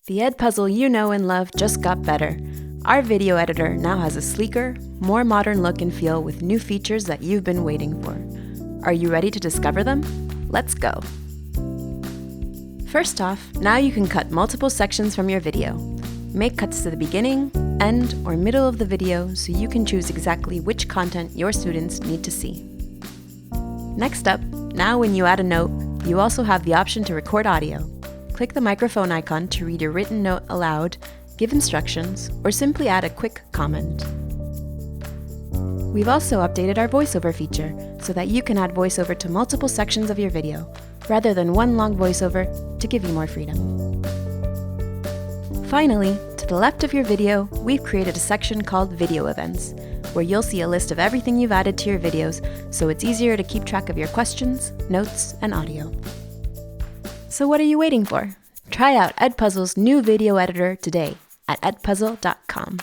The Edpuzzle you know and love just got better. Our video editor now has a sleeker, more modern look and feel with new features that you've been waiting for. Are you ready to discover them? Let's go! First off, now you can cut multiple sections from your video. Make cuts to the beginning, end, or middle of the video so you can choose exactly which content your students need to see. Next up, now when you add a note, you also have the option to record audio. Click the microphone icon to read your written note aloud, give instructions, or simply add a quick comment. We've also updated our voiceover feature so that you can add voiceover to multiple sections of your video, rather than one long voiceover to give you more freedom. Finally, to the left of your video, we've created a section called Video Events, where you'll see a list of everything you've added to your videos so it's easier to keep track of your questions, notes, and audio. So what are you waiting for? Try out Edpuzzle's new video editor today at edpuzzle.com.